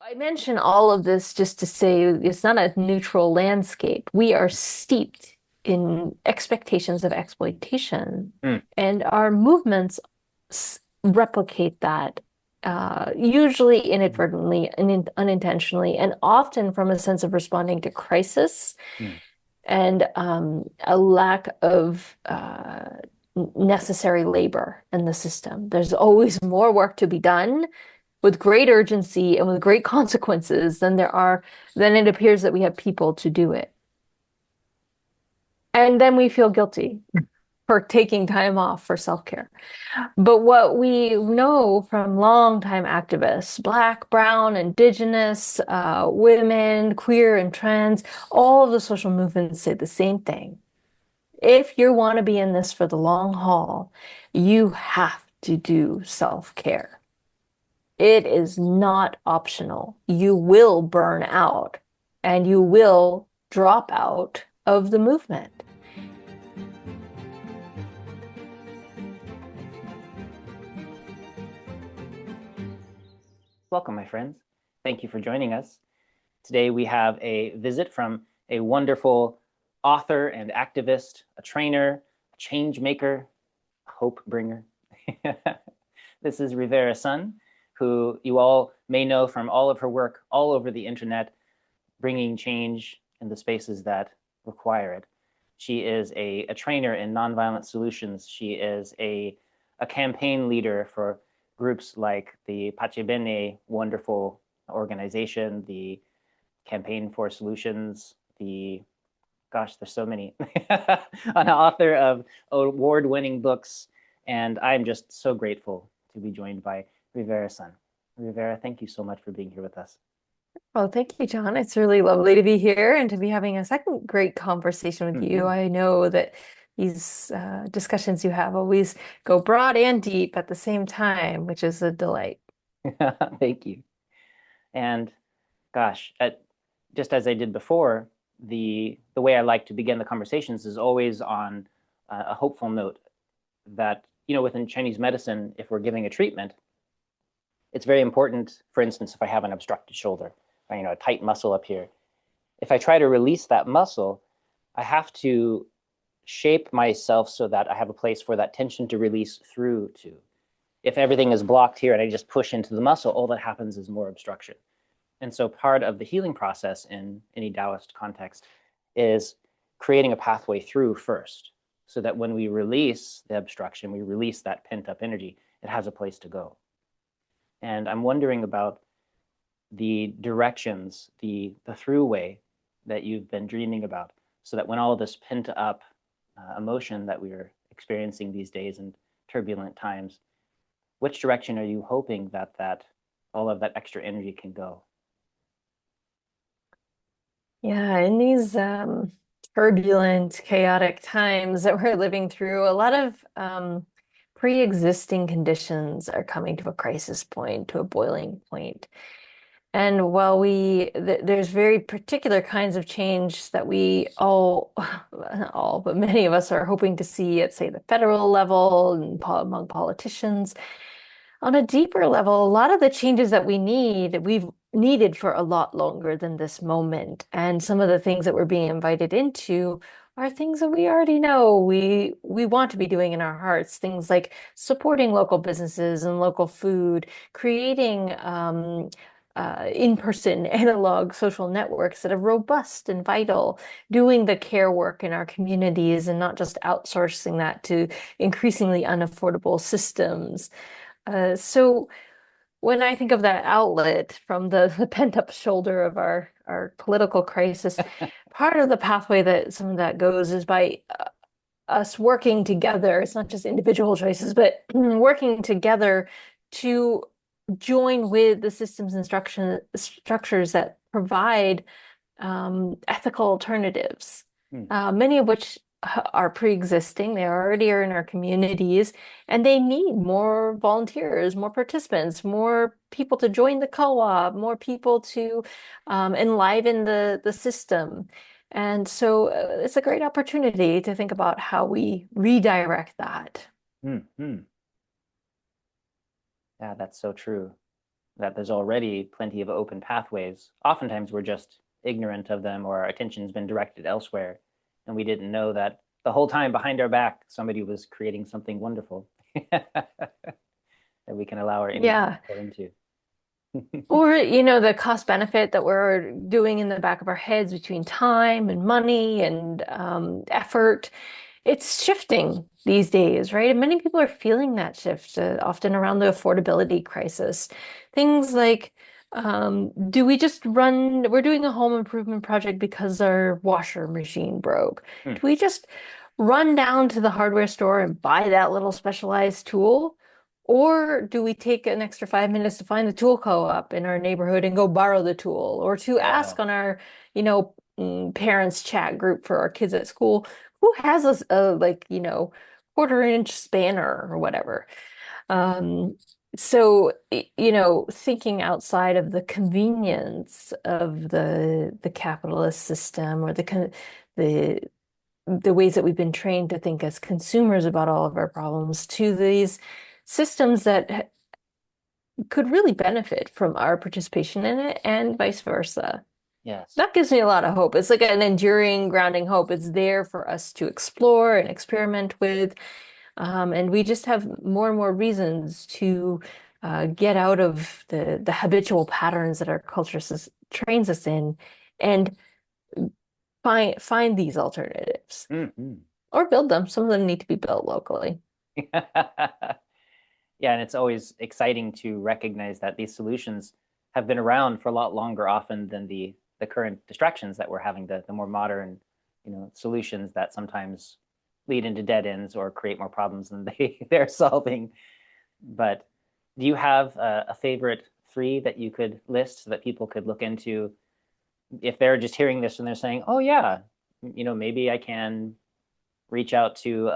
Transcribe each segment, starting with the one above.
I mention all of this just to say it's not a neutral landscape. We are steeped in expectations of exploitation, Mm, and our movements replicate that, usually inadvertently and unintentionally, and often from a sense of responding to crisis mm. and a lack of necessary labor in the system. There's always more work to be done with great urgency and with great consequences than it appears that we have people to do it. And then we feel guilty for taking time off for self-care. But what we know from longtime activists, Black, Brown, Indigenous, women, queer, and trans, all of the social movements say the same thing. If you want to be in this for the long haul, you have to do self-care. It is not optional. You will burn out and you will drop out of the movement. Welcome, my friends. Thank you for joining us. Today we have a visit from a wonderful author and activist, a trainer, a change maker, a hope bringer. This is Rivera Sun, who you all may know from all of her work all over the internet, bringing change in the spaces that require it. She is a trainer in nonviolent solutions. She is a campaign leader for groups like the Bene wonderful organization, the Campaign for Solutions, gosh, there's so many, an author of award-winning books. And I'm just so grateful to be joined by Rivera Sun. Rivera, thank you so much for being here with us. Well, thank you, John. It's really lovely to be here and to be having a second great conversation with you. Mhm. I know that these discussions you have always go broad and deep at the same time, which is a delight. Thank you. And gosh, just as I did before, the way I like to begin the conversations is always on a hopeful note that, within Chinese medicine, if we're giving a treatment, it's very important, for instance, if I have an obstructed shoulder, or, a tight muscle up here, if I try to release that muscle, I have to shape myself so that I have a place for that tension to release through to. If everything is blocked here and I just push into the muscle, all that happens is more obstruction. And so part of the healing process in any Taoist context is creating a pathway through first, so that when we release the obstruction, we release that pent up energy, it has a place to go. And I'm wondering about the directions, the throughway that you've been dreaming about, so that when all of this pent up emotion that we're experiencing these days in turbulent times, which direction are you hoping that all of that extra energy can go? Yeah, in these turbulent, chaotic times that we're living through, a lot of pre-existing conditions are coming to a crisis point, to a boiling point. And while there's very particular kinds of change that we all, not all, but many of us are hoping to see at, say, the federal level and among politicians. On a deeper level, a lot of the changes that we've needed for a lot longer than this moment. And some of the things that we're being invited into are things that we already know we want to be doing in our hearts. Things like supporting local businesses and local food, creating in-person analog social networks that are robust and vital, doing the care work in our communities and not just outsourcing that to increasingly unaffordable systems. So when I think of that outlet from the pent-up shoulder of our political crisis, part of the pathway that some of that goes is by us working together. It's not just individual choices, but working together to join with the systems and structures that provide ethical alternatives, Hmm. many of which are pre-existing. They already are in our communities, and they need more volunteers, more participants, more people to join the co-op, more people to enliven the system. And so it's a great opportunity to think about how we redirect that. Hmm. Hmm. Yeah, that's so true. that there's already plenty of open pathways. Oftentimes we're just ignorant of them, or our attention's been directed elsewhere, and we didn't know that the whole time behind our back somebody was creating something wonderful that we can allow our energy to Yeah. pour into. Or, the cost benefit that we're doing in the back of our heads between time and money and effort. It's shifting these days, right? And many people are feeling that shift, often around the affordability crisis. Things like, do we just run, we're doing a home improvement project because our washer machine broke. Hmm. Do we just run down to the hardware store and buy that little specialized tool? Or do we take an extra 5 minutes to find the tool co-op in our neighborhood and go borrow the tool? Or to ask Oh, on our, parents chat group for our kids at school, who has a like, quarter-inch spanner or whatever. Um, so, thinking outside of the convenience of the capitalist system or the the ways that we've been trained to think as consumers about all of our problems to these systems that could really benefit from our participation in it and vice versa. yes. That gives me a lot of hope. It's like an enduring, grounding hope. It's there for us to explore and experiment with. And we just have more and more reasons to get out of the habitual patterns that our culture trains us in and find these alternatives Mhm. or build them. Some of them need to be built locally. Yeah, and it's always exciting to recognize that these solutions have been around for a lot longer often than the current distractions that we're having, the more modern, solutions that sometimes lead into dead ends or create more problems than they're solving. But do you have a favorite three that you could list so that people could look into if they're just hearing this and they're saying, "Oh yeah, maybe I can reach out to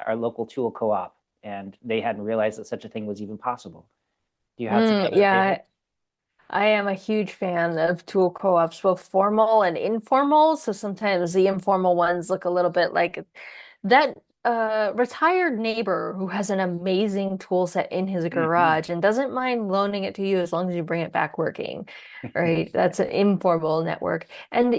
our local tool co-op," and they hadn't realized that such a thing was even possible. Do you have some other Yeah, favorites? I am a huge fan of tool co-ops, both formal and informal. So sometimes the informal ones look a little bit like that retired neighbor who has an amazing tool set in his Mm-hmm. garage and doesn't mind loaning it to you as long as you bring it back working, right? That's an informal network. And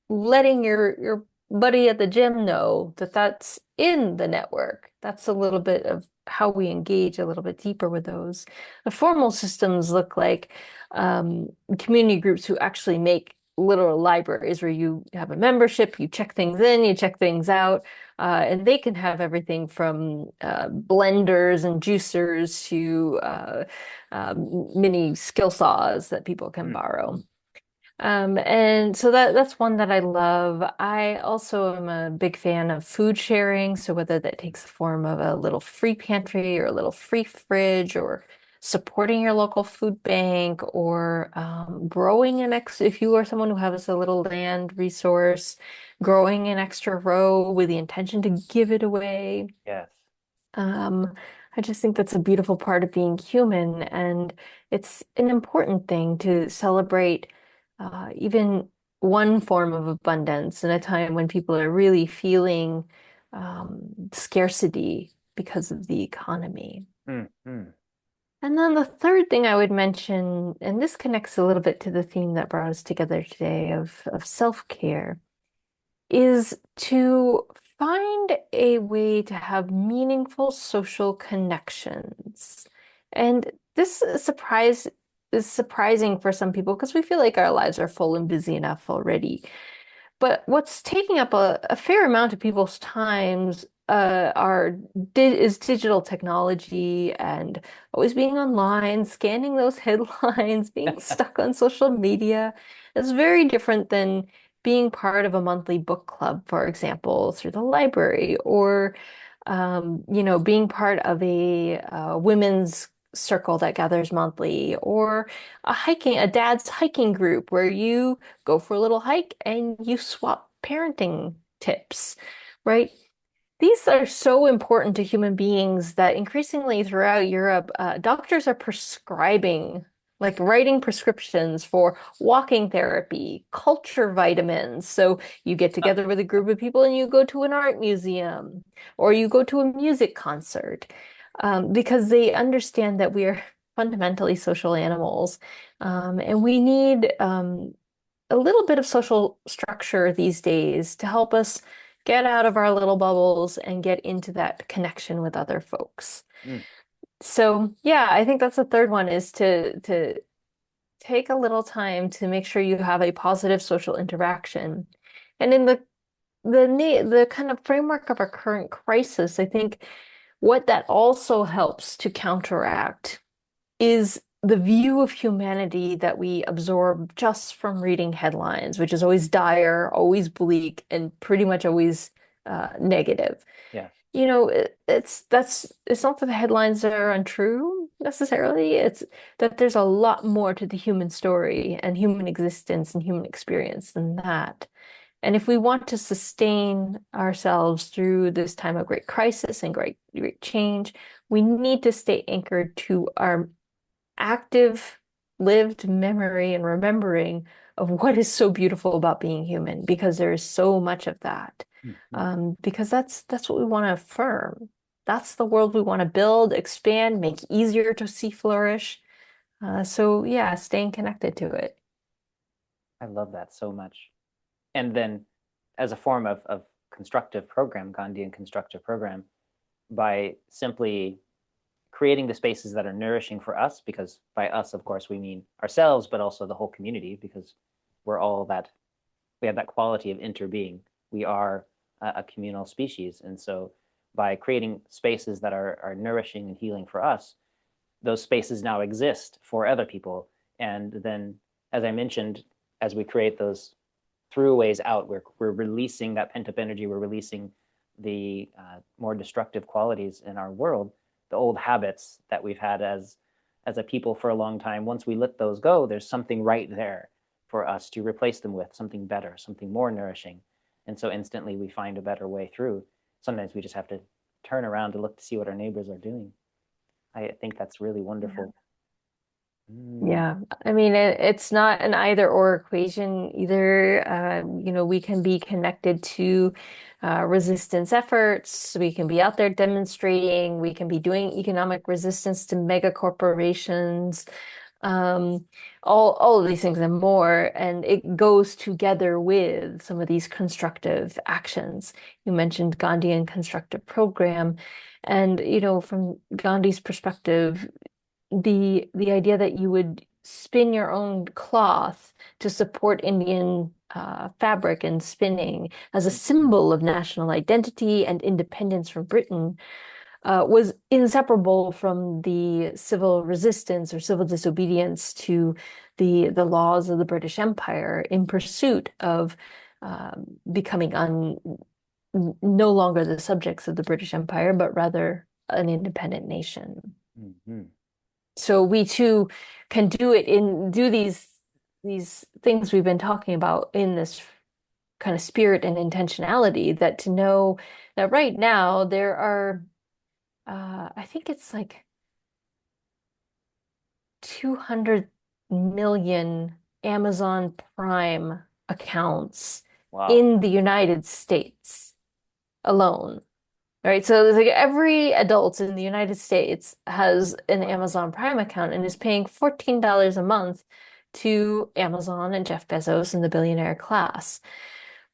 letting your buddy at the gym know that that's in the network. That's a little bit of how we engage a little bit deeper with those. The formal systems look like community groups who actually make literal libraries where you have a membership, you check things in, you check things out, and they can have everything from blenders and juicers to mini skill saws that people can borrow. Mm-hmm. And so that's one that I love. I also am a big fan of food sharing. So whether that takes the form of a little free pantry or a little free fridge or supporting your local food bank or growing if you are someone who has a little land resource, growing an extra row with the intention to give it away. Yes. Um, I just think that's a beautiful part of being human, and it's an important thing to celebrate even one form of abundance in a time when people are really feeling scarcity because of the economy. Mm-hmm. And then the third thing I would mention, and this connects a little bit to the theme that brought us together today of self-care is to find a way to have meaningful social connections. And this is surprising for some people because we feel like our lives are full and busy enough already. But what's taking up a fair amount of people's times is digital technology and always being online, scanning those headlines, being stuck on social media. It's very different than being part of a monthly book club, for example, through the library, or being part of a women's circle that gathers monthly, or a dad's hiking group where you go for a little hike and you swap parenting tips, right? These are so important to human beings that increasingly throughout Europe, doctors are prescribing, like writing prescriptions for walking therapy, culture vitamins. So you get together with a group of people and you go to an art museum or you go to a music concert, because they understand that fundamentally social animals. And we need a little bit of social structure these days to help us get out of our little bubbles and get into that connection with other folks. Mm. So yeah, I think that's the third one is to take a little time to make sure you have a positive social interaction. And in the kind of framework of our current crisis, I think what that also helps to counteract is the view of humanity that we absorb just from reading headlines, which is always dire, always bleak, and pretty much always negative. Yes. It's not that the headlines are untrue necessarily. It's that there's a lot more to the human story and human existence and human experience than that. And if we want to sustain ourselves through this time of great crisis and great change, we need to stay anchored to our active, lived memory and remembering of what is so beautiful about being human, because there is so much of that. Mhm. Because that's what we want to affirm. That's the world we want to build, expand, make easier to see flourish. So yeah, staying connected to it. I love that so much. And then, as a form of constructive program, Gandhian constructive program, by simply creating the spaces that are nourishing for us, because by us, of course, we mean ourselves, but also the whole community, because we're all that, we have that quality of interbeing. We are a communal species. And so by creating spaces that are nourishing and healing for us, those spaces now exist for other people. And then, as I mentioned, as we create those throughways out, we're releasing that pent up energy, we're releasing the more destructive qualities in our world, the old habits that we've had as a people for a long time. Once we let those go, there's something right there for us to replace them with, something better, something more nourishing. And so instantly we find a better way through. Sometimes we just have to turn around to look to see what our neighbors are doing. I think that's really Yeah. wonderful. Mm. Yeah, I mean it's not an either or equation either. We can be connected to resistance efforts. We can be out there demonstrating. We can be doing economic resistance to mega corporations. Um, all of these things and more, and it goes together with some of these constructive actions. You mentioned Gandhian constructive program, and from Gandhi's perspective the idea that you would spin your own cloth to support Indian fabric and spinning as a symbol of national identity and independence from Britain was inseparable from the civil resistance or civil disobedience to the laws of the British Empire in pursuit of becoming no longer the subjects of the British Empire, but rather an independent nation. Mm-hmm. So we too can do these things we've been talking about in this kind of spirit and intentionality, that to know that right now there are I think it's like 200 million Amazon Prime accounts Wow. in the United States alone. Right, so there's like every adult in the United States has an Amazon Prime account and is paying $14 a month to Amazon and Jeff Bezos and the billionaire class,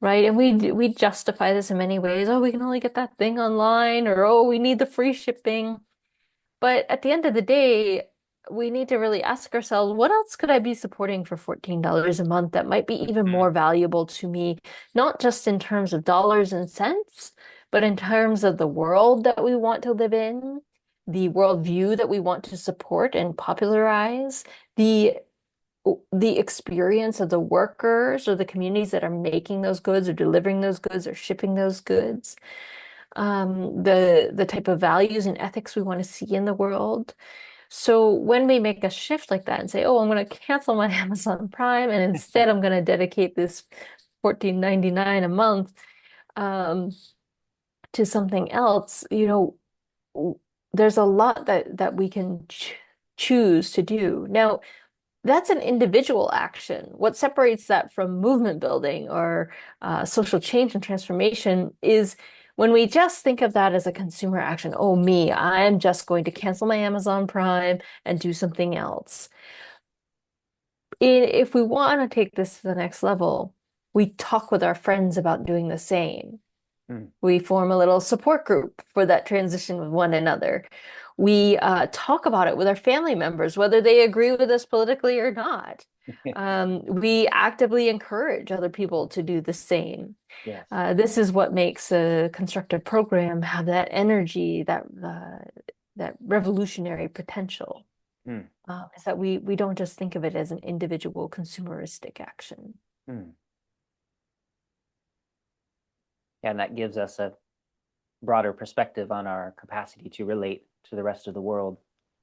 right? And we justify this in many ways. Oh, we can only get that thing online, or oh, we need the free shipping. But at the end of the day, we need to really ask ourselves, what else could I be supporting for $14 a month that might be even Mm-hmm. more valuable to me, not just in terms of dollars and cents, but in terms of the world that we want to live in, the worldview that we want to support and popularize, the experience of the workers or the communities that are making those goods or delivering those goods or shipping those goods, the type of values and ethics we want to see in the world. So when we make a shift like that and say, oh, I'm going to cancel my Amazon Prime and instead I'm going to dedicate this 14.99 a month um, to something else, there's a lot that we can choose to do. Now, that's an individual action. What separates that from movement building or social change and transformation is When we just think of that as a consumer action, oh, me, I'm just going to cancel my Amazon Prime and do something else. If we want to take this to the next level, we talk with our friends about doing the same. Mm. We form a little support group for that transition with one another. We talk about it with our family members, whether they agree with us politically or not. We actively encourage other people to do the same. Yes. This is what makes a constructive program have that energy, that revolutionary potential. Mm. Is that we don't just think of it as an individual consumeristic action. Mm. Yeah, and that gives us a broader perspective on our capacity to relate to the rest of the world,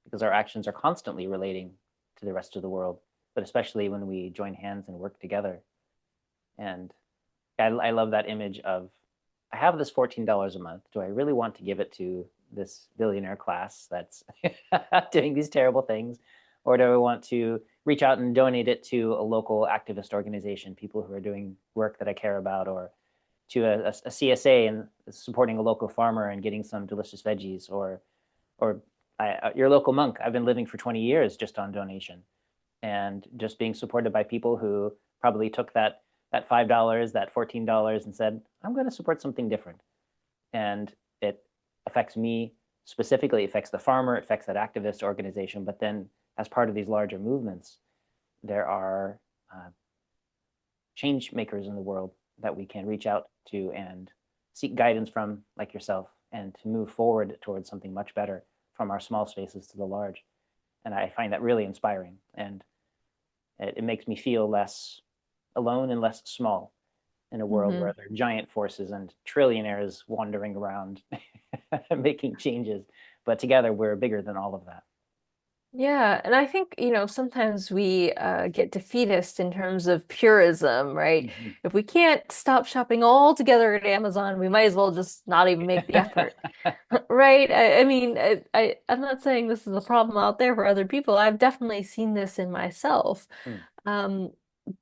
because our actions are constantly relating to the rest of the world, but especially when we join hands and work together. And I love that image of, I have this $14 a month. Do I really want to give it to this billionaire class that's doing these terrible things? Or do I want to reach out and donate it to a local activist organization, people who are doing work that I care about, or to a CSA and supporting a local farmer and getting some delicious veggies, or your local monk. I've been living for 20 years just on donation, and just being supported by people who probably took that $5, that $14, and said, I'm going to support something different. And it affects me specifically, it affects the farmer, it affects that activist organization. But then as part of these larger movements, there are change makers in the world that we can reach out to and seek guidance from, like yourself, and to move forward towards something much better from our small spaces to the large. And I find that really inspiring. And it makes me feel less alone and less small in a world Hmm. where there are giant forces and trillionaires wandering around making changes. But together, we're bigger than all of that. Yeah, and I think, sometimes we get defeatist in terms of purism, right? Mhm. If we can't stop shopping all together at Amazon, we might as well just not even make the effort, right? I mean, I'm not saying this is a problem out there for other people. I've definitely seen this in myself. Mm. Um,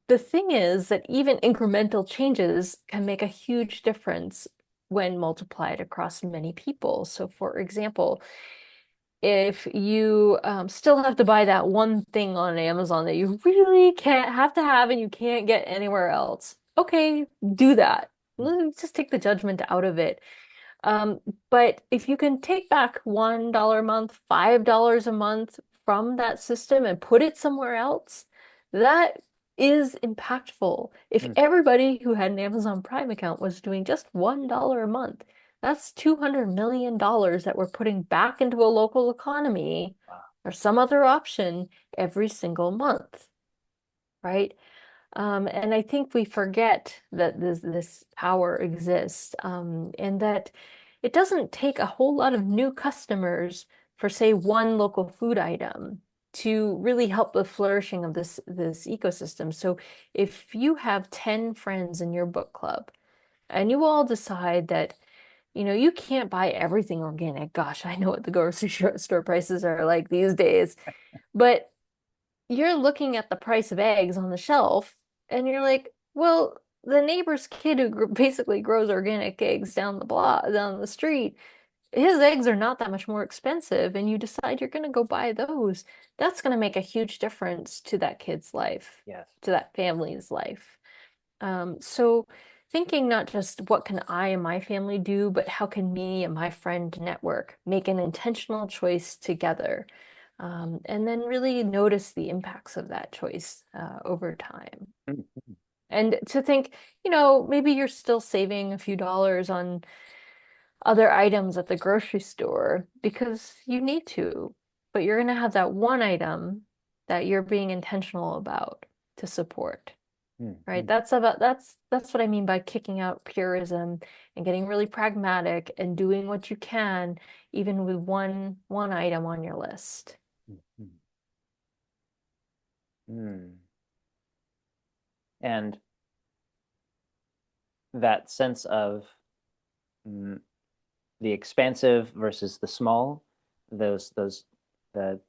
the thing is that even incremental changes can make a huge difference when multiplied across many people. So, for example, if you still have to buy that one thing on Amazon that you really can't have to have and you can't get anywhere else, okay, do that. Let's just take the judgment out of it. Um, but if you can take back $1 a month, $5 a month from that system and put it somewhere else, that is impactful. If Mm. everybody who had an Amazon Prime account was doing just $1 a month, that's $200 million that we're putting back into a local economy Wow. or some other option every single month, right? And I think we forget that this power exists, and that it doesn't take a whole lot of new customers for, say, one local food item to really help the flourishing of this ecosystem. So if you have 10 friends in your book club and you all decide that, you can't buy everything organic. Gosh, I know what the grocery store prices are like these days, but you're looking at the price of eggs on the shelf and you're like, well, the neighbor's kid who basically grows organic eggs down the block, down the street, his eggs are not that much more expensive, and you decide you're going to go buy those. That's going to make a huge difference to that kid's life, Yes. to that family's life. So thinking not just what can I and my family do, but how can me and my friend network make an intentional choice together, and then really notice the impacts of that choice over time. Mm. And to think, maybe you're still saving a few dollars on other items at the grocery store because you need to, but you're going to have that one item that you're being intentional about to support. Mm. Right? Mm. That's what I mean by kicking out purism and getting really pragmatic and doing what you can, even with one item on your list. Mm. Mm. Mm. And that sense of, mm, the expansive versus the small, those the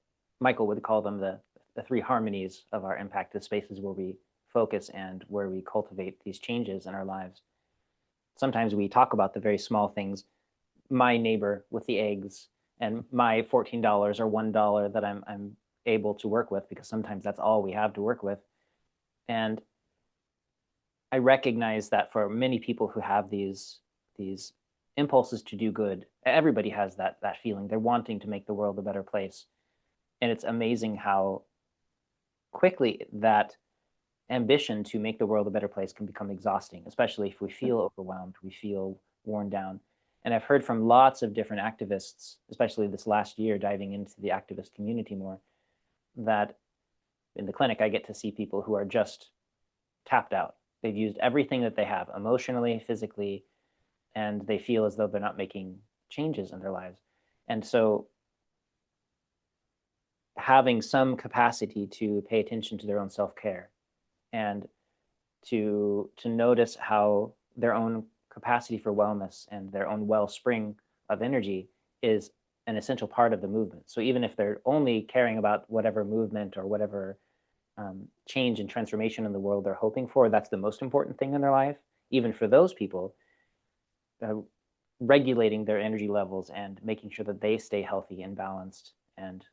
Michael would call them the three harmonies of our impact, the spaces where we focus and where we cultivate these changes in our lives. sometimes we talk about the very small things, my neighbor with the eggs and my $14 or $1 that I'm able to work with, because sometimes that's all we have to work with. And I recognize that for many people who have these impulses to do good, everybody has that feeling. They're wanting to make the world a better place. And it's amazing how quickly that ambition to make the world a better place can become exhausting, especially if we feel overwhelmed, we feel worn down. And I've heard from lots of different activists, especially this last year, diving into the activist community more, that in the clinic, I get to see people who are just tapped out. They've used everything that they have emotionally, physically, and they feel as though they're not making changes in their lives. And so having some capacity to pay attention to their own self-care and to notice how their own capacity for wellness and their own wellspring of energy is an essential part of the movement. So even if they're only caring about whatever movement or whatever change and transformation in the world they're hoping for, that's the most important thing in their life. Even for those people, regulating their energy levels and making sure that they stay healthy and balanced and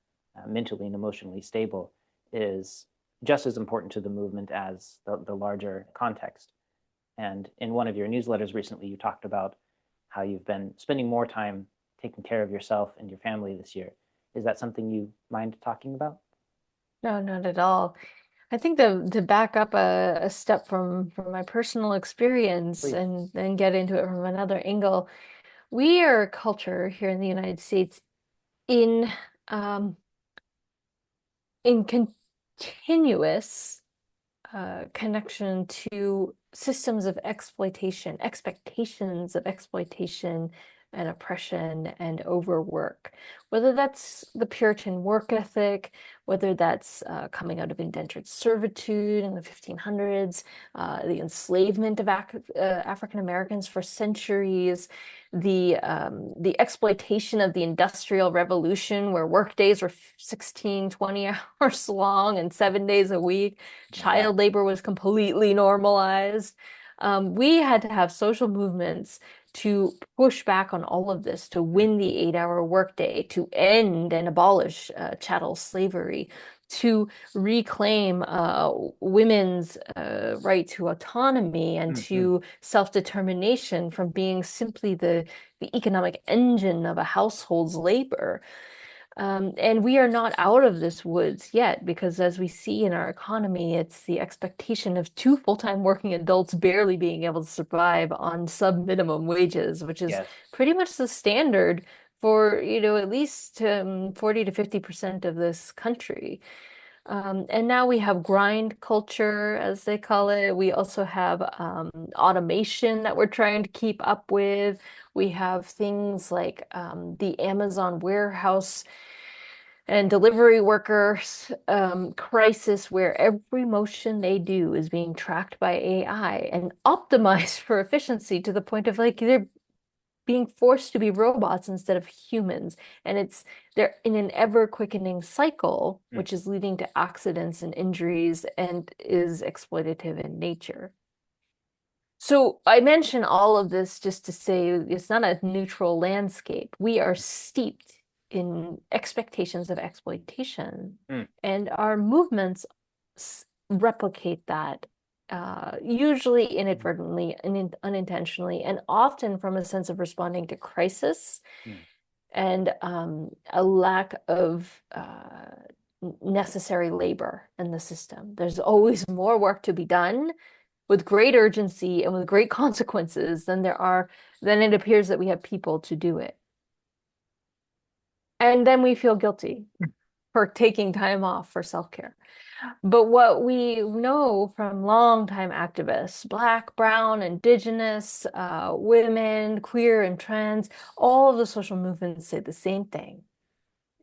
mentally and emotionally stable is just as important to the movement as the larger context. And in one of your newsletters recently, you talked about how you've been spending more time taking care of yourself and your family this year. Is that something you mind talking about? No, not at all. I think to back up a step from my personal experience Please. and then get into it from another angle, we are a culture here in the United States in um, in continuous connection to systems of exploitation, expectations of exploitation and oppression and overwork. Whether that's the Puritan work ethic, whether that's coming out of indentured servitude in the 1500s, the enslavement of African Americans for centuries, the exploitation of the Industrial Revolution, where work days were 16, 20 hours long and 7 days a week. Yeah. Child labor was completely normalized. We had to have social movements to push back on all of this, to win the 8-hour workday, to end and abolish chattel slavery, to reclaim women's right to autonomy and Mm-hmm. to self-determination from being simply the economic engine of a household's labor. And we are not out of this woods yet, because as we see in our economy, it's the expectation of two full-time working adults barely being able to survive on sub-minimum wages, which is Yes. pretty much the standard for, at least 40 to 50% of this country. And now we have grind culture, as they call it. We also have automation that we're trying to keep up with. We have things like the Amazon warehouse and delivery workers crisis, where every motion they do is being tracked by AI and optimized for efficiency to the point of like they're being forced to be robots instead of humans. And they're in an ever quickening cycle, Mm. which is leading to accidents and injuries and is exploitative in nature. So I mention all of this just to say it's not a neutral landscape. We are steeped in expectations of exploitation, Mm. and our movements replicate that, usually inadvertently and unintentionally, and often from a sense of responding to crisis Mm. and a lack of necessary labor in the system. There's always more work to be done with great urgency and with great consequences than it appears that we have people to do it. And then we feel guilty for taking time off for self-care. But what we know from longtime activists, Black, Brown, Indigenous, women, queer, and trans, all of the social movements say the same thing.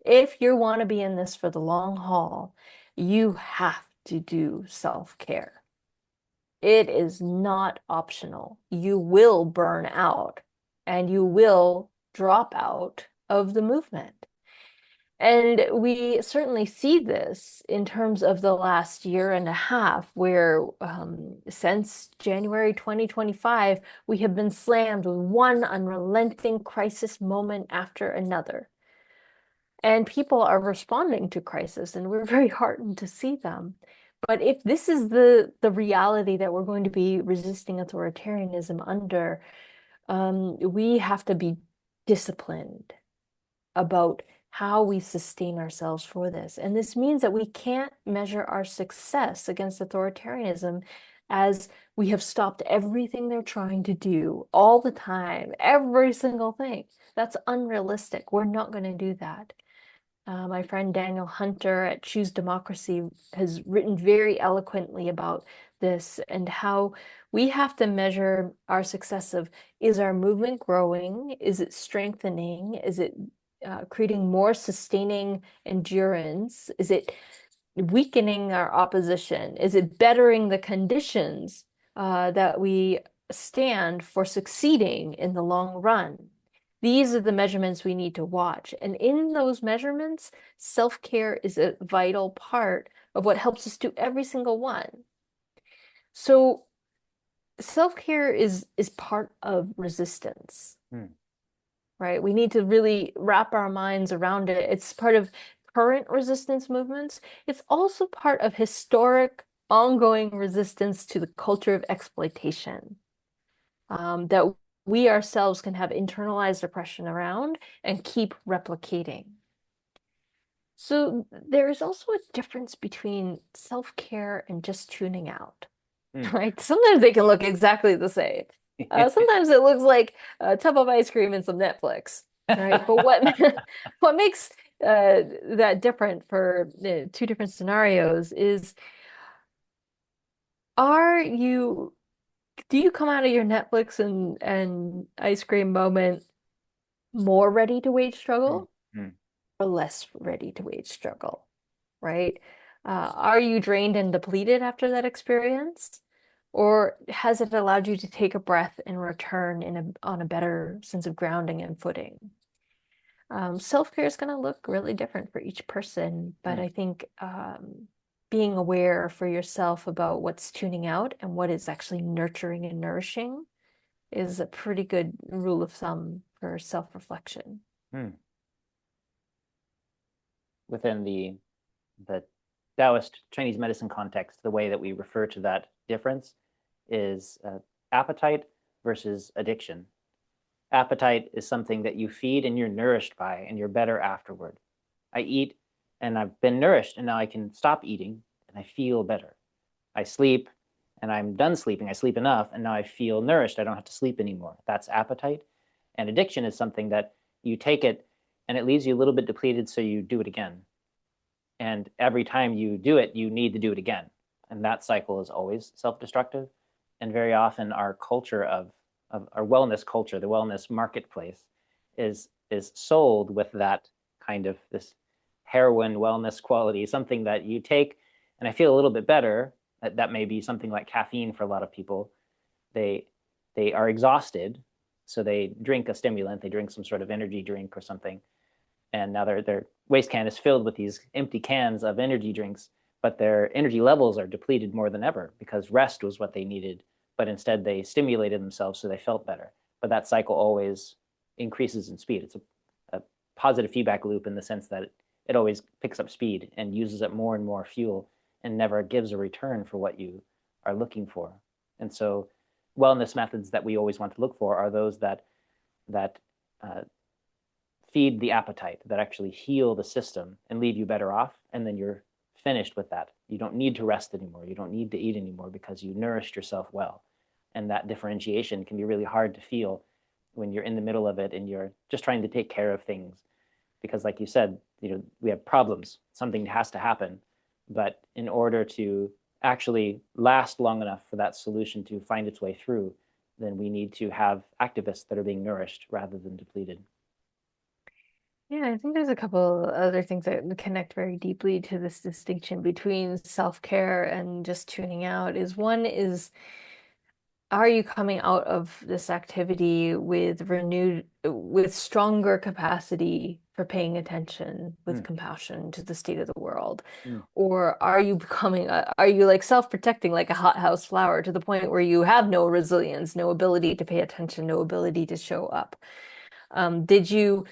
If you want to be in this for the long haul, you have to do self-care. It is not optional. You will burn out and you will drop out of the movement. And we certainly see this in terms of the last year and a half, where since January 2025, we have been slammed with one unrelenting crisis moment after another. And people are responding to crisis, and we're very heartened to see them. But if this is the reality that we're going to be resisting authoritarianism under, we have to be disciplined about how we sustain ourselves for this. And this means that we can't measure our success against authoritarianism as we have stopped everything they're trying to do all the time, every single thing. That's unrealistic. We're not going to do that. My friend Daniel Hunter at Choose Democracy has written very eloquently about this and how we have to measure our success of, is our movement growing? Is it strengthening? Is it creating more sustaining endurance? Is it weakening our opposition? Is it bettering the conditions that we stand for succeeding in the long run? These are the measurements we need to watch. And in those measurements, self-care is a vital part of what helps us do every single one. So self-care is part of resistance, right? We need to really wrap our minds around it. It's part of current resistance movements. It's also part of historic, ongoing resistance to the culture of exploitation that we ourselves can have internalized oppression around and keep replicating. So there is also a difference between self-care and just tuning out, right? Sometimes they can look exactly the same. Sometimes it looks like a tub of ice cream and some Netflix, right? But what makes that different for two different scenarios is, are you do you come out of your Netflix and ice cream moment more ready to wage struggle or less ready to wage struggle, right? Are you drained and depleted after that experience? Or has it allowed you to take a breath and return on a better sense of grounding and footing? Self-care is going to look really different for each person, but I think being aware for yourself about what's tuning out and what is actually nurturing and nourishing is a pretty good rule of thumb for self-reflection. Within the Taoist Chinese medicine context, the way that we refer to that difference is appetite versus addiction. Appetite is something that you feed and you're nourished by, and you're better afterward. I eat and I've been nourished, and now I can stop eating and I feel better. I sleep and I'm done sleeping. I sleep enough and now I feel nourished. I don't have to sleep anymore. That's appetite. And addiction is something that you take it and it leaves you a little bit depleted, so you do it again. And every time you do it, you need to do it again. And that cycle is always self-destructive. And very often our culture of our wellness culture, the wellness marketplace, is sold with that kind of this heroin wellness quality, something that you take and I feel a little bit better. That may be something like caffeine for a lot of people. They are exhausted, so they drink a stimulant, they drink some sort of energy drink or something, and now their waste can is filled with these empty cans of energy drinks, but their energy levels are depleted more than ever because rest was what they needed, but instead they stimulated themselves so they felt better. But that cycle always increases in speed. It's a positive feedback loop in the sense that it always picks up speed and uses up more and more fuel and never gives a return for what you are looking for. And so wellness methods that we always want to look for are those that feed the appetite, that actually heal the system and leave you better off, and then you're finished with that. You don't need to rest anymore. You don't need to eat anymore because you nourished yourself well. And that differentiation can be really hard to feel when you're in the middle of it and you're just trying to take care of things. Because like you said, we have problems. Something has to happen. But in order to actually last long enough for that solution to find its way through, then we need to have activists that are being nourished rather than depleted. Yeah, I think there's a couple other things that connect very deeply to this distinction between self-care and just tuning out. One is, are you coming out of this activity with stronger capacity for paying attention with Mm, compassion to the state of the world? mm, Or are you are you like self-protecting like a hothouse flower to the point where you have no resilience, no ability to pay attention, no ability to show up? Did you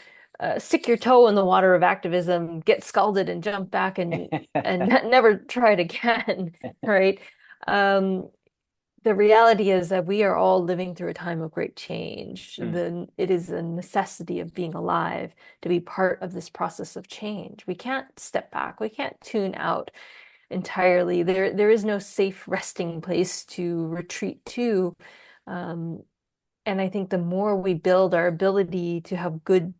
stick your toe in the water of activism, get scalded and jump back and never try it again, right? Um, the reality is that we are all living through a time of great change. mm, It is a necessity of being alive to be part of this process of change. We can't step back. We can't tune out entirely. There is no safe resting place to retreat to. Um, and I think the more we build our ability to have good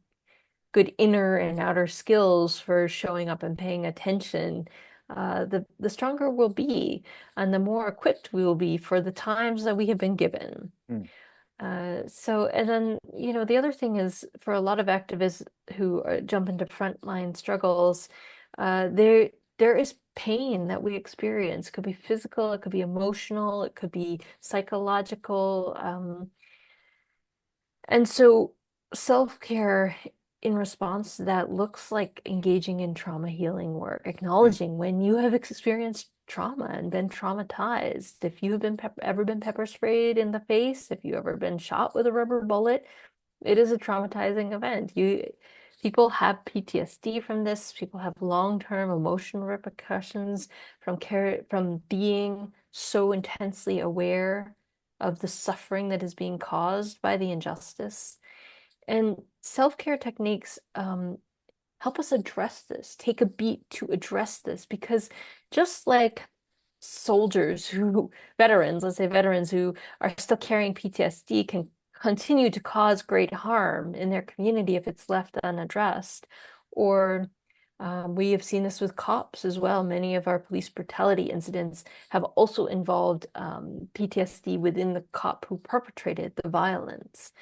inner and outer skills for showing up and paying attention, the stronger we'll be, and the more equipped we will be for the times that we have been given. mm, And then, the other thing is for a lot of activists who jump into frontline struggles, there is pain that we experience. It could be physical, it could be emotional, it could be psychological. And so self-care in response to that looks like engaging in trauma healing work, mm. acknowledging when you have experienced trauma and been traumatized. If you have ever been pepper sprayed in the face, if you ever been shot with a rubber bullet, it is a traumatizing event. People have PTSD from this. People have long-term emotional repercussions from being so intensely aware of the suffering that is being caused by the injustice. And self-care techniques help us address this, take a beat to address this, because just like veterans, let's say veterans who are still carrying PTSD can continue to cause great harm in their community if it's left unaddressed. Or we have seen this with cops as well. Many of our police brutality incidents have also involved PTSD within the cop who perpetrated the violence.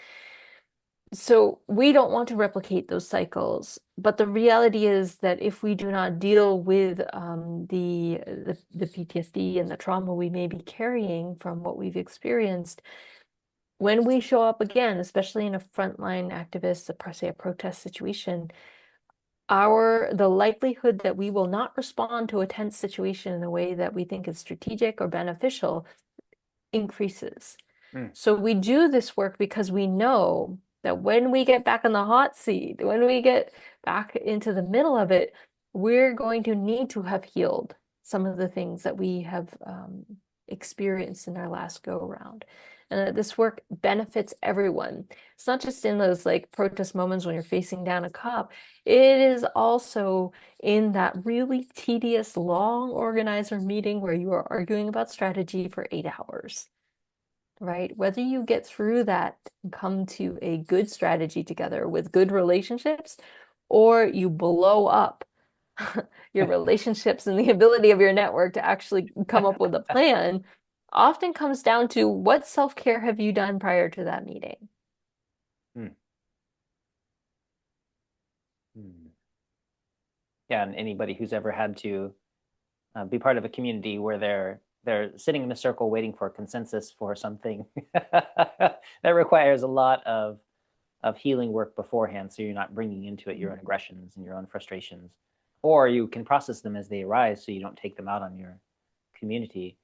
So we don't want to replicate those cycles, but the reality is that if we do not deal with the PTSD and the trauma we may be carrying from what we've experienced, when we show up again, especially in a frontline activist, say a protest situation, the likelihood that we will not respond to a tense situation in a way that we think is strategic or beneficial increases. Mm. So we do this work because we know that when we get back in the hot seat, when we get back into the middle of it, we're going to need to have healed some of the things that we have experienced in our last go around. And that this work benefits everyone. It's not just in those like protest moments when you're facing down a cop. It is also in that really tedious, long organizer meeting where you are arguing about strategy for 8 hours, right? Whether you get through that and come to a good strategy together with good relationships, or you blow up your relationships and the ability of your network to actually come up with a plan, often comes down to what self-care have you done prior to that meeting? Mm, mm. Yeah, and anybody who's ever had to be part of a community where they're sitting in a circle waiting for consensus for something that requires a lot of healing work beforehand, so you're not bringing into it your own aggressions and your own frustrations, or you can process them as they arise, so you don't take them out on your community.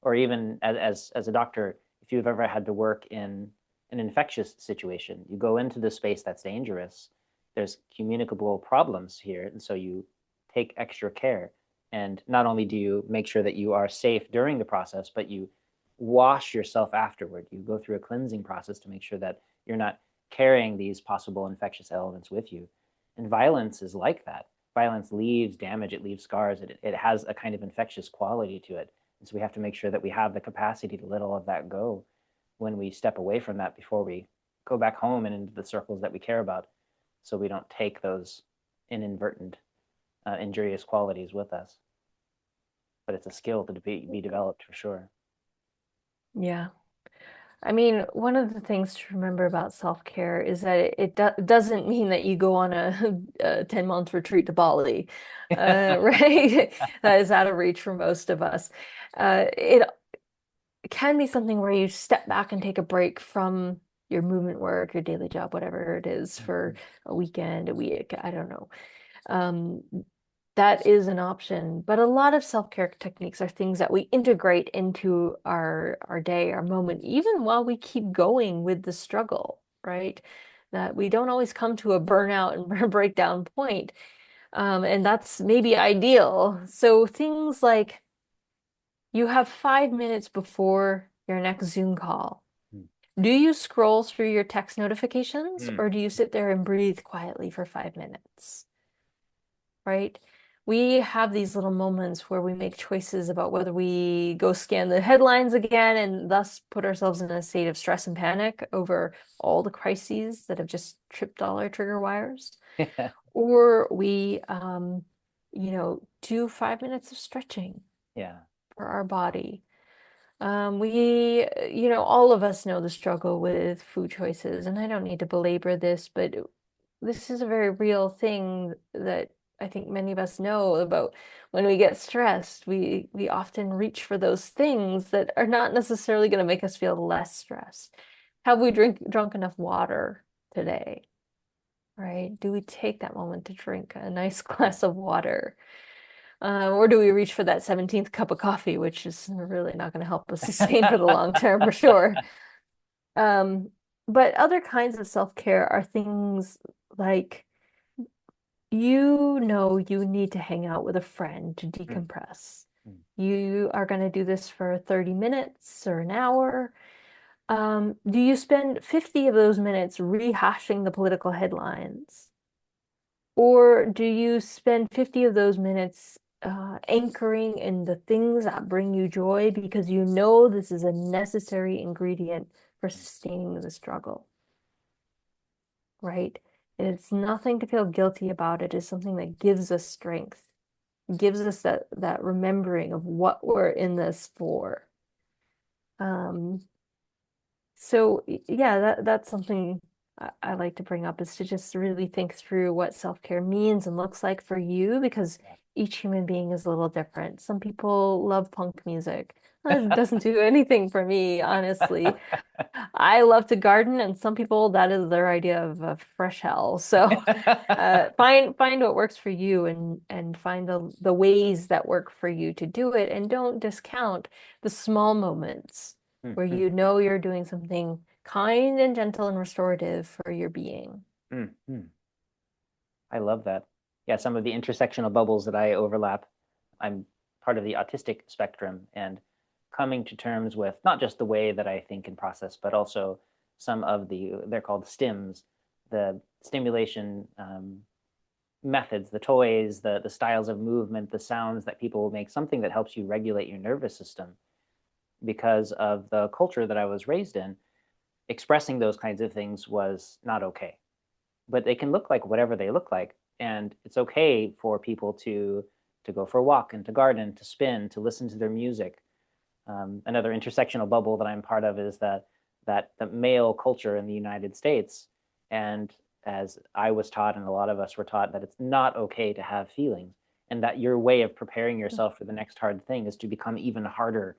Or even as a doctor, if you've ever had to work in an infectious situation, you go into the space that's dangerous. There's communicable problems here, and so you take extra care. And not only do you make sure that you are safe during the process, but you wash yourself afterward. You go through a cleansing process to make sure that you're not carrying these possible infectious elements with you. And violence is like that. Violence leaves damage, it leaves scars, it has a kind of infectious quality to it. And so we have to make sure that we have the capacity to let all of that go when we step away from that before we go back home and into the circles that we care about, so we don't take those inadvertent injurious qualities with us. But it's a skill to be developed for sure. Yeah. I mean, one of the things to remember about self-care is that it doesn't mean that you go on a 10-month retreat to Bali, right? That is out of reach for most of us. It can be something where you step back and take a break from your movement work, your daily job, whatever it is for a weekend, a week, I don't know. Um, that is an option. But a lot of self-care techniques are things that we integrate into our day, our moment, even while we keep going with the struggle, right? That we don't always come to a burnout and breakdown point. And that's maybe ideal. So things like you have 5 minutes before your next Zoom call. Mm. Do you scroll through your text notifications Mm. or do you sit there and breathe quietly for 5 minutes? Right? We have these little moments where we make choices about whether we go scan the headlines again and thus put ourselves in a state of stress and panic over all the crises that have just tripped all our trigger wires, or we, do 5 minutes of stretching Yeah. for our body. All of us know the struggle with food choices, and I don't need to belabor this, but this is a very real thing that I think many of us know about. When we get stressed, we often reach for those things that are not necessarily going to make us feel less stressed. Have we drunk enough water today? Right? Do we take that moment to drink a nice glass of water? Or do we reach for that 17th cup of coffee, which is really not going to help us sustain for the long term for sure. Um, but other kinds of self-care are things like you need to hang out with a friend to Mm. decompress. Mm. You are going to do this for 30 minutes or an hour. Do you spend 50 of those minutes rehashing the political headlines? Or do you spend 50 of those minutes anchoring in the things that bring you joy because you know this is a necessary ingredient for sustaining the struggle, right? And it's nothing to feel guilty about. It is something that gives us strength, gives us that remembering of what we're in this for. Um, So yeah, that's something I like to bring up is to just really think through what self-care means and looks like for you because each human being is a little different. Some people love punk music. It doesn't do anything for me, honestly. I love to garden, and some people that is their idea of a fresh hell. So find what works for you and find the ways that work for you to do it, and don't discount the small moments Mm. where Mm. you know you're doing something kind and gentle and restorative for your being. Mm. Mm. I love that. Yeah, some of the intersectional bubbles that I overlap, I'm part of the autistic spectrum and coming to terms with not just the way that I think and process, but also some of they're called stims, the stimulation methods, the toys, the styles of movement, the sounds that people will make, something that helps you regulate your nervous system. Because of the culture that I was raised in, expressing those kinds of things was not okay, but they can look like whatever they look like, and it's okay for people to go for a walk and to garden, to spin, to listen to their music. Another intersectional bubble that I'm part of is that the male culture in the United States, and as I was taught and a lot of us were taught, that it's not okay to have feelings, and that your way of preparing yourself for the next hard thing is to become even harder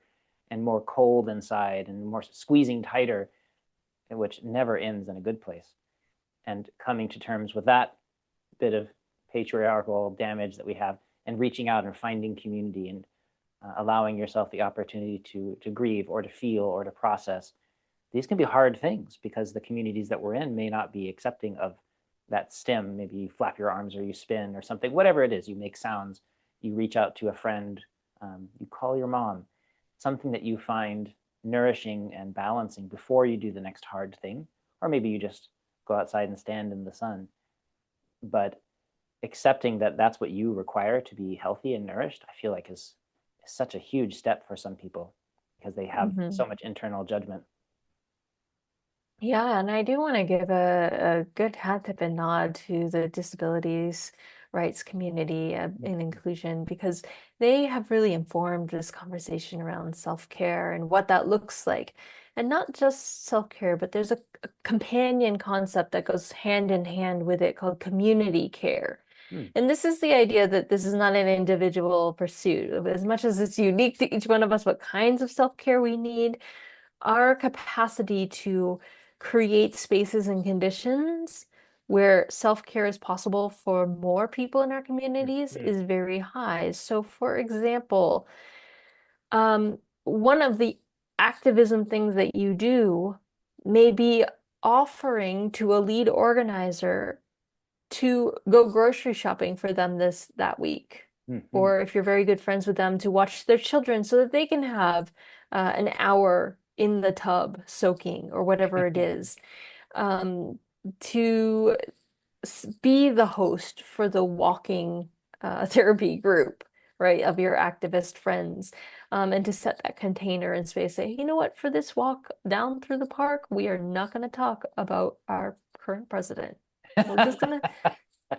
and more cold inside and more squeezing tighter, which never ends in a good place. And coming to terms with that bit of patriarchal damage that we have and reaching out and finding community and allowing yourself the opportunity to grieve or to feel or to process. These can be hard things because the communities that we're in may not be accepting of that stim. Maybe you flap your arms or you spin or something, whatever it is, you make sounds, you reach out to a friend, you call your mom, something that you find nourishing and balancing before you do the next hard thing. Or maybe you just go outside and stand in the sun. But accepting that that's what you require to be healthy and nourished, I feel like is such a huge step for some people because they have Mhm. so much internal judgment. Yeah, and I do want to give a good hat tip and nod to the disabilities rights community in inclusion because they have really informed this conversation around self-care and what that looks like. And not just self-care, but there's a companion concept that goes hand in hand with it called community care. Mm. And this is the idea that this is not an individual pursuit. As much as it's unique to each one of us, what kinds of self-care we need, our capacity to create spaces and conditions where self-care is possible for more people in our communities Mhm. is very high. So, for example, one of the activism things that you do may be offering to a lead organizer to go grocery shopping for them that week. Mhm. Or if you're very good friends with them, to watch their children so that they can have an hour in the tub soaking or whatever it is. Um, to be the host for the walking therapy group, right, of your activist friends, and to set that container in space. Say, you know what, for this walk down through the park, we are not going to talk about our current president. We're just gonna,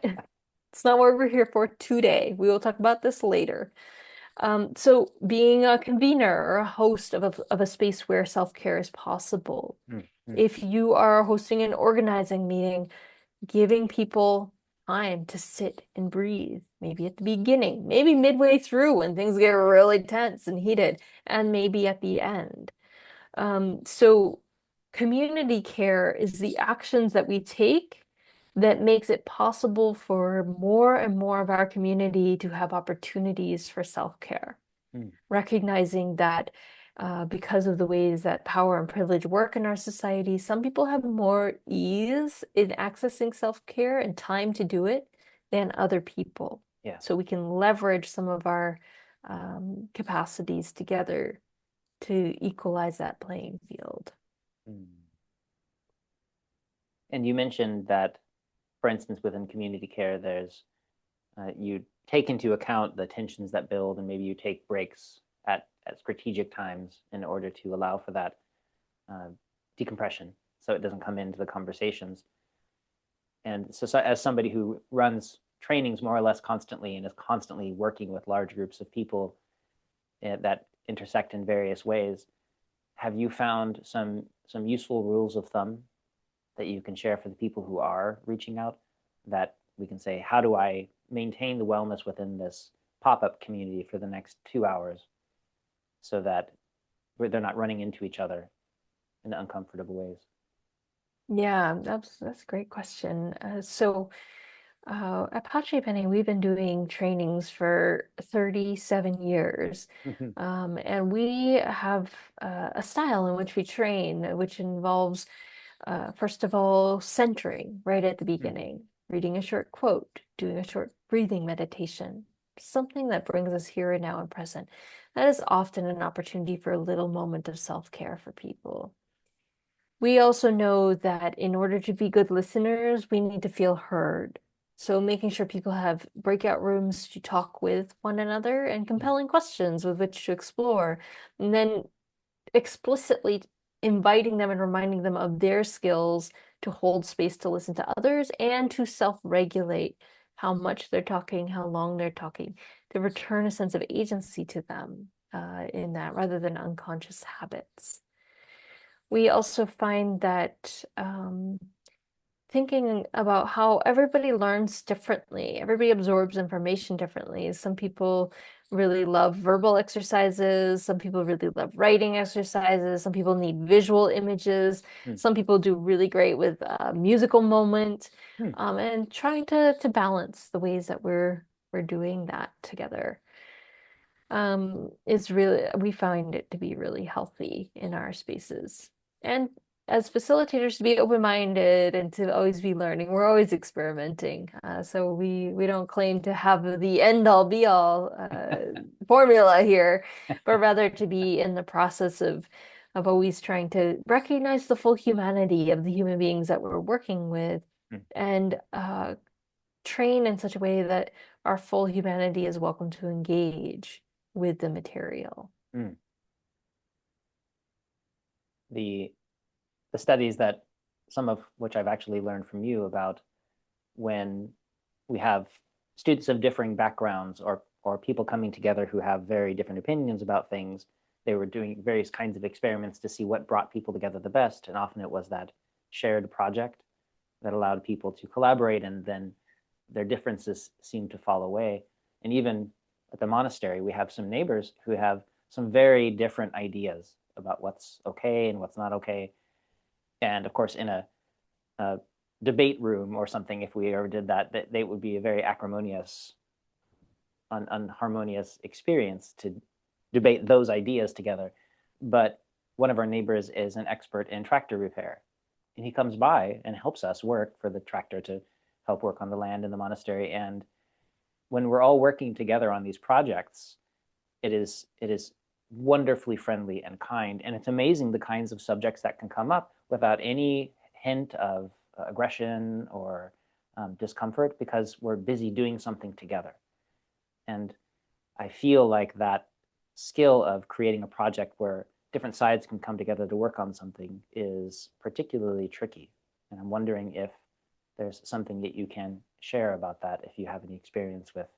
it's not what we're here for today. We will talk about this later. So being a convener or a host of a space where self-care is possible. Mhm. If you are hosting an organizing meeting, giving people time to sit and breathe, maybe at the beginning, maybe midway through when things get really tense and heated, and maybe at the end. So community care is the actions that we take that makes it possible for more and more of our community to have opportunities for self-care, Mhm. recognizing that because of the ways that power and privilege work in our society, some people have more ease in accessing self-care and time to do it than other people. Yeah. So we can leverage some of our capacities together to equalize that playing field. Mm. And you mentioned that, for instance, within community care, there's you take into account the tensions that build, and maybe you take breaks at strategic times in order to allow for that uh, decompression, so it doesn't come into the conversations. And so, as somebody who runs trainings more or less constantly and is constantly working with large groups of people that intersect in various ways, have you found some useful rules of thumb that you can share for the people who are reaching out, that we can say, how do I maintain the wellness within this pop-up community for the next 2 hours so that they're not running into each other in uncomfortable ways? Yeah, that's a great question. At Pache Penny, we've been doing trainings for 37 years. Mhm. And we have a style in which we train, which involves, first of all, centering right at the beginning, reading a short quote, doing a short breathing meditation, something that brings us here and now and present. That is often an opportunity for a little moment of self-care for people. We also know that in order to be good listeners, we need to feel heard. So making sure people have breakout rooms to talk with one another and Mm. compelling questions with which to explore, and then explicitly inviting them and reminding them of their skills to hold space to listen to others and to self-regulate how much they're talking, how long they're talking, to return a sense of agency to them in that rather than unconscious habits. We also find that thinking about how everybody learns differently, everybody absorbs information differently. Some people really love verbal exercises, some people really love writing exercises, some people need visual images, Mm. some people do really great with a musical moment, Mm. and trying to balance the ways that we're doing that together is really, we find it to be really healthy in our spaces. And as facilitators, to be open-minded and to always be learning. We're always experimenting. So we don't claim to have the end-all be-all formula here, but rather to be in the process of always trying to recognize the full humanity of the human beings that we're working with Mm. and train in such a way that our full humanity is welcome to engage with the material. Mm. The the studies that, some of which I've actually learned from you, about when we have students of differing backgrounds, or people coming together who have very different opinions about things. They were doing various kinds of experiments to see what brought people together the best, and often it was that shared project that allowed people to collaborate, and then their differences seemed to fall away. And even at the monastery, we have some neighbors who have some very different ideas about what's okay and what's not okay. And of course, in a debate room or something, if we ever did that, they would be a very acrimonious, unharmonious experience to debate those ideas together. But one of our neighbors is an expert in tractor repair, and he comes by and helps us work for the tractor to help work on the land in the monastery. And when we're all working together on these projects, it is wonderfully friendly and kind, and it's amazing the kinds of subjects that can come up without any hint of aggression or discomfort, because we're busy doing something together. And I feel like that skill of creating a project where different sides can come together to work on something is particularly tricky. And I'm wondering if there's something that you can share about that, if you have any experience with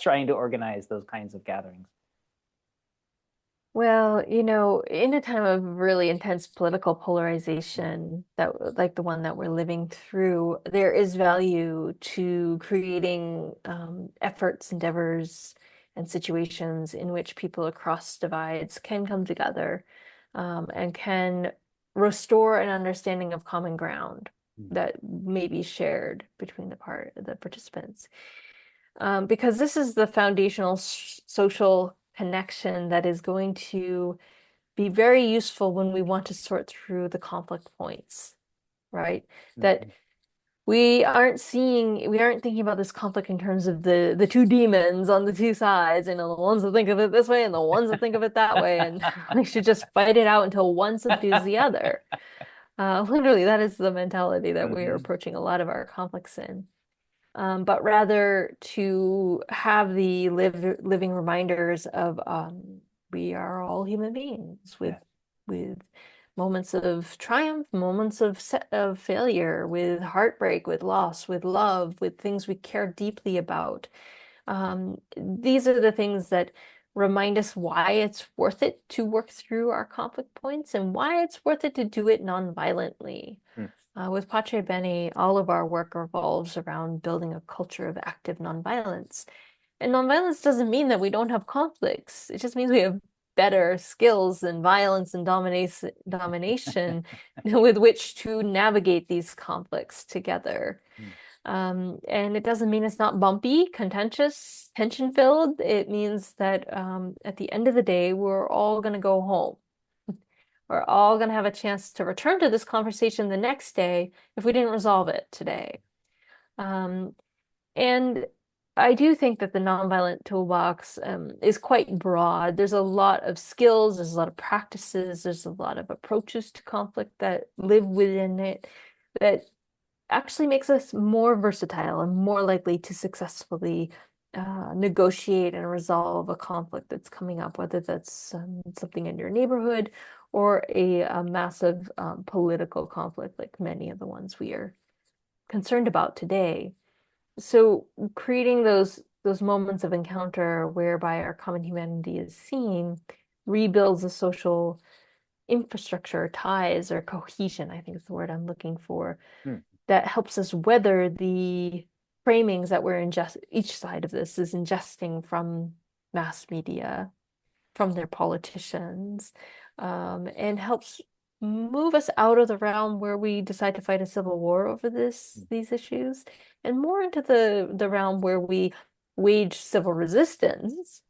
trying to organize those kinds of gatherings. Well, in a time of really intense political polarization, that like the one that we're living through, there is value to creating efforts, endeavors, and situations in which people across divides can come together, and can restore an understanding of common ground Mm. that may be shared between the participants. Because this is the foundational social connection that is going to be very useful when we want to sort through the conflict points, right? That Mm-hmm. we aren't thinking about this conflict in terms of the two demons on the two sides, the ones that think of it this way and the ones that think of it that way, and we should just fight it out until one subdues the other. Literally, that is the mentality that we are Mm-hmm. approaching a lot of our conflicts in. But rather to have the living reminders of we are all human beings Yeah. with moments of triumph, moments of failure, with heartbreak, with loss, with love, with things we care deeply about. These are the things that remind us why it's worth it to work through our conflict points and why it's worth it to do it non-violently. Mm. With Pace Bene, all of our work revolves around building a culture of active nonviolence. And nonviolence doesn't mean that we don't have conflicts. It just means we have better skills than violence and domination with which to navigate these conflicts together. Mm. And it doesn't mean it's not bumpy, contentious, tension-filled. It means that at the end of the day, we're all going to go home. We're all going to have a chance to return to this conversation the next day if we didn't resolve it today. Um, and I do think that the nonviolent toolbox is quite broad. There's a lot of skills, there's a lot of practices, there's a lot of approaches to conflict that live within it that actually makes us more versatile and more likely to successfully negotiate and resolve a conflict that's coming up, whether that's something in your neighborhood or a massive political conflict like many of the ones we are concerned about today. So creating those moments of encounter whereby our common humanity is seen rebuilds the social infrastructure, ties, or cohesion, I think is the word I'm looking for, Mm. that helps us weather the framings that each side of this is ingesting from mass media, from their politicians, and helps move us out of the realm where we decide to fight a civil war over these issues, and more into the realm where we wage civil resistance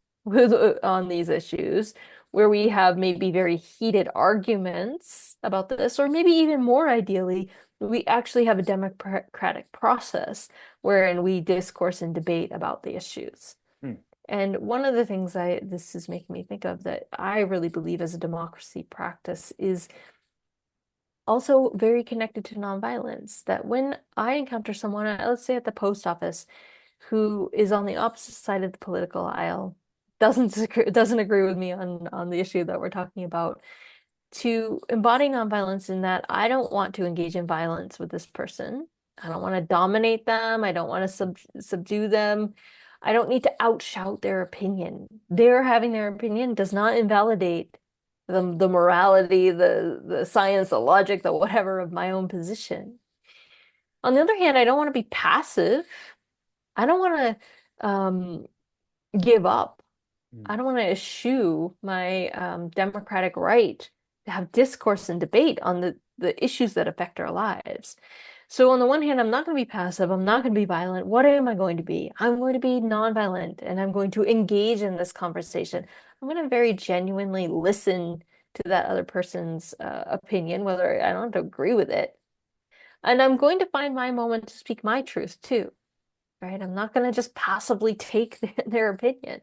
on these issues, where we have maybe very heated arguments about this, or maybe even more ideally, we actually have a democratic process wherein we discourse and debate about the issues. Mm. And one of the things this is making me think of that I really believe as a democracy practice is also very connected to nonviolence. That when I encounter someone, let's say at the post office, who is on the opposite side of the political aisle, doesn't agree with me on the issue that we're talking about, to embody nonviolence in that I don't want to engage in violence with this person. I don't want to dominate them. I don't want to subdue them. I don't need to outshout their opinion. Their having their opinion does not invalidate the morality, the science, the logic, the whatever of my own position. On the other hand, I don't want to be passive. I don't want to give up. Mm. I don't want to eschew my democratic right to have discourse and debate on the issues that affect our lives. So on the one hand, I'm not going to be passive. I'm not going to be violent. What am I going to be? I'm going to be nonviolent and I'm going to engage in this conversation. I'm going to very genuinely listen to that other person's opinion, whether I don't have to agree with it. And I'm going to find my moment to speak my truth too, right? I'm not going to just passively take their opinion.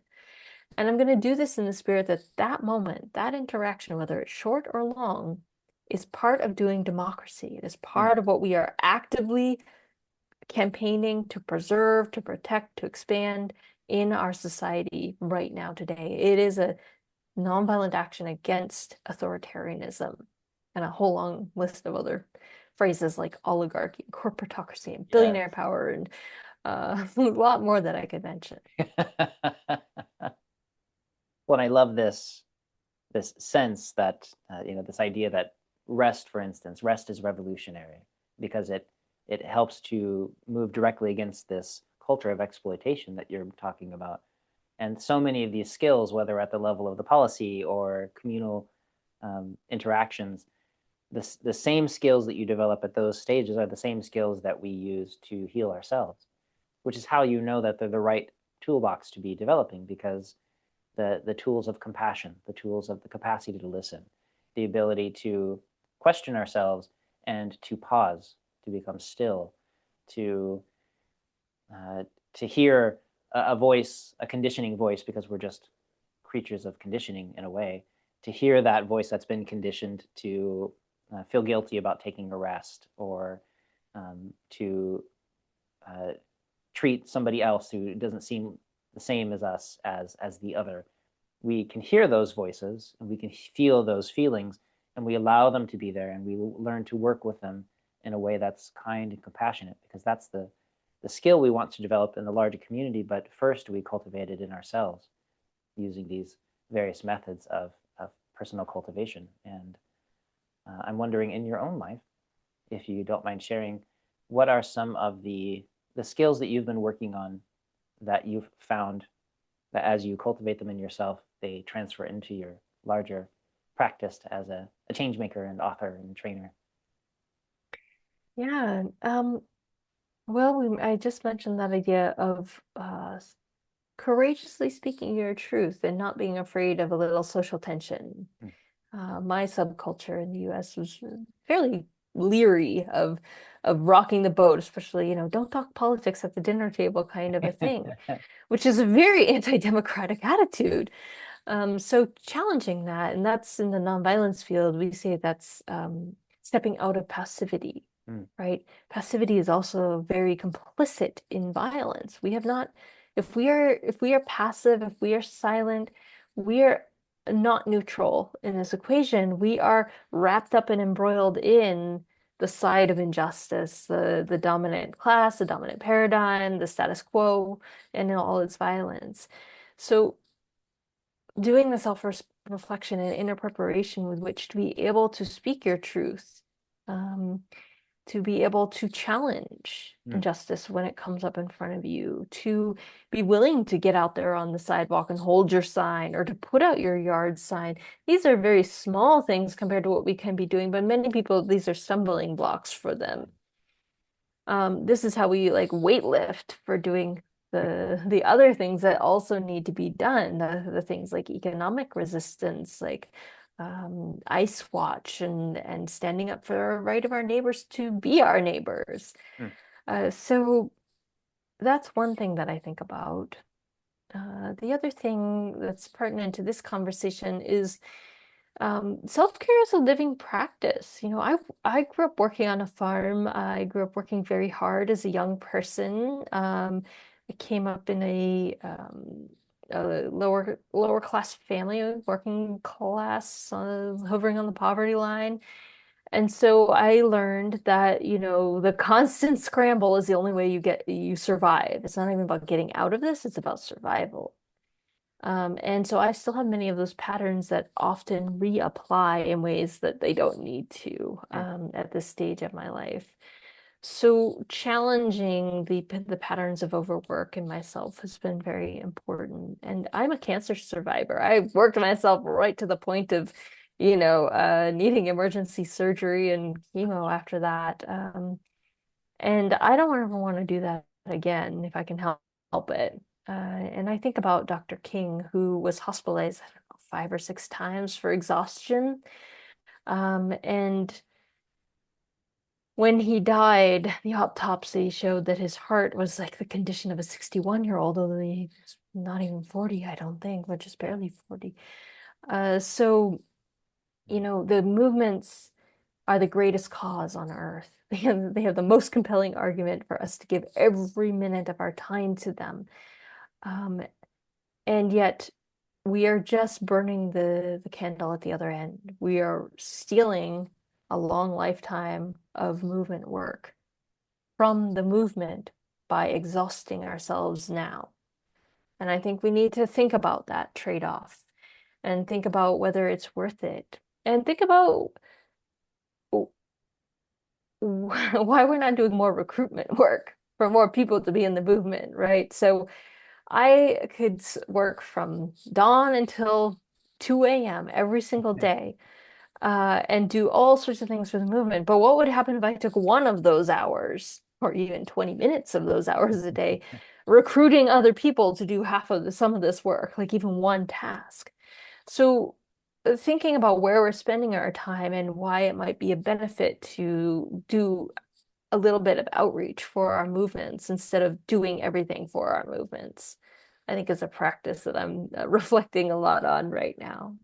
And I'm going to do this in the spirit that that moment, that interaction, whether it's short or long, is part of doing democracy. It is Mm. part of what we are actively campaigning to preserve, to protect, to expand in our society right now today. It is a nonviolent action against authoritarianism and a whole long list of other phrases like oligarchy, corporatocracy, and Yes. billionaire power, and a lot more that I could mention. Well, and I love this sense that this idea that rest, for instance, rest is revolutionary because it helps to move directly against this culture of exploitation that you're talking about. And so many of these skills, whether at the level of the policy or communal interactions, the same skills that you develop at those stages are the same skills that we use to heal ourselves, which is how you know that they're the right toolbox to be developing, because the tools of compassion, the tools of the capacity to listen, the ability to question ourselves and to pause, to become still, to uh, to hear a voice, a conditioning voice, because we're just creatures of conditioning in a way, to hear that voice that's been conditioned to feel guilty about taking a rest, or to uh, treat somebody else who doesn't seem the same as us as the other. We can hear those voices and we can feel those feelings, and we allow them to be there, and we learn to work with them in a way that's kind and compassionate, because that's the skill we want to develop in the larger community. But first we cultivate it in ourselves using these various methods of personal cultivation. And I'm wondering, in your own life, if you don't mind sharing, what are some of the skills that you've been working on that you've found that as you cultivate them in yourself, they transfer into your larger practice as a change maker and author and trainer? Yeah. Well, I just mentioned that idea of courageously speaking your truth and not being afraid of a little social tension. Mm. My subculture in the US was fairly leery of rocking the boat, especially, don't talk politics at the dinner table kind of a thing, which is a very anti-democratic attitude. So challenging that, and that's in the nonviolence field, we say that's stepping out of passivity, Mm. right? Passivity is also very complicit in violence. We have not, if we are passive, if we are silent, we are not neutral in this equation. We are wrapped up and embroiled in the side of injustice, the dominant class, the dominant paradigm, the status quo, and all its violence. So doing the self-reflection and inner preparation with which to be able to speak your truth, um, to be able to challenge Mm. injustice when it comes up in front of you, to be willing to get out there on the sidewalk and hold your sign, or to put out your yard sign. These are very small things compared to what we can be doing, but many people, these are stumbling blocks for them. This is how we like weight lift for doing the other things that also need to be done. The things like economic resistance, like ice watch and standing up for the right of our neighbors to be our neighbors. Mm. So that's one thing that I think about. The other thing that's pertinent to this conversation is self-care is a living practice. I grew up working on a farm. I grew up working very hard as a young person. I came up in a lower class family, working class, hovering on the poverty line. And so I learned that, the constant scramble is the only way you survive. It's not even about getting out of this, it's about survival. And so I still have many of those patterns that often reapply in ways that they don't need to Mm. at this stage of my life. So challenging the patterns of overwork in myself has been very important. And I'm a cancer survivor. I worked myself right to the point of needing emergency surgery and chemo after that. And I don't ever want to do that again if I can help it. And I think about Dr. King, who was hospitalized, I don't know, 5 or 6 times for exhaustion. And when he died, the autopsy showed that his heart was like the condition of a 61-year-old, although he's not even 40, I don't think, but just barely 40. So, the movements are the greatest cause on earth. They have the most compelling argument for us to give every minute of our time to them. Um, and yet we are just burning the candle at the other end. We are stealing a long lifetime of movement work from the movement by exhausting ourselves now. And I think we need to think about that trade-off and think about whether it's worth it. And think about why we're not doing more recruitment work for more people to be in the movement, right? So I could work from dawn until 2 a.m. every single day, and do all sorts of things for the movement. But what would happen if I took one of those hours, or even 20 minutes of those hours a day, recruiting other people to do some of this work, like even one task? So thinking about where we're spending our time and why it might be a benefit to do a little bit of outreach for our movements instead of doing everything for our movements, I think is a practice that I'm reflecting a lot on right now.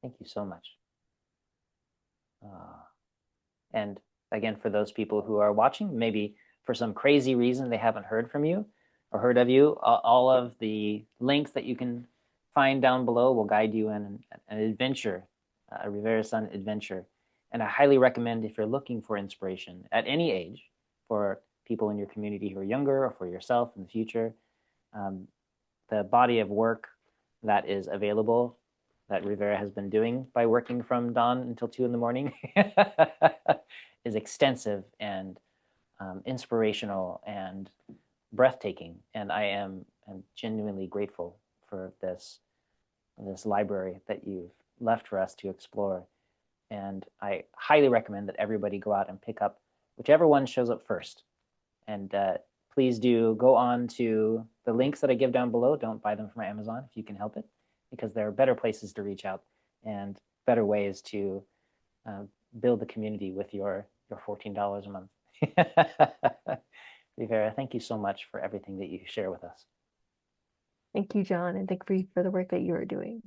Thank you so much. Uh, and again, for those people who are watching, maybe for some crazy reason they haven't heard from you or heard of you, all of the links that you can find down below will guide you in an adventure, a Rivera Sun adventure. And I highly recommend, if you're looking for inspiration at any age, for people in your community who are younger or for yourself in the future, um, the body of work that is available that Rivera has been doing by working from dawn until 2 in the morning is extensive and inspirational and breathtaking. And I am genuinely grateful for this library that you've left for us to explore. And I highly recommend that everybody go out and pick up whichever one shows up first. And please do go on to the links that I give down below. Don't buy them from Amazon if you can help it, because there are better places to reach out and better ways to build the community with your $14 a month. Rivera, thank you so much for everything that you share with us. Thank you, John, and thank you for the work that you are doing.